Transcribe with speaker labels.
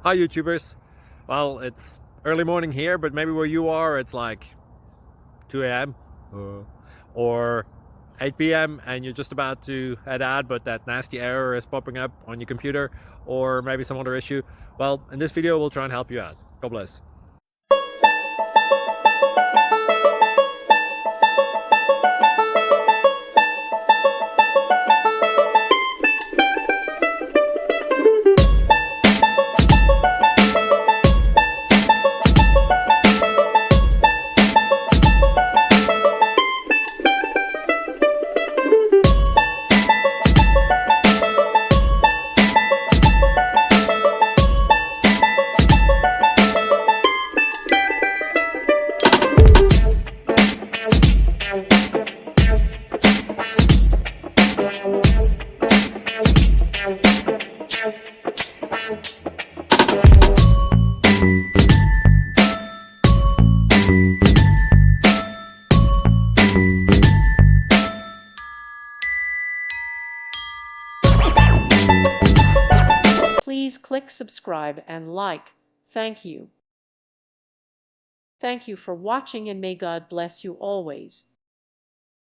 Speaker 1: Hi YouTubers. Well, it's early morning here, but maybe where you are it's like 2 a.m. or 8 p.m. and you're just about to head out, but that nasty error is popping up on your computer, or maybe some other issue. Well, in this video we'll try and help you out. God bless.
Speaker 2: Please click subscribe and like. Thank you. Thank you for watching, and may God bless you always.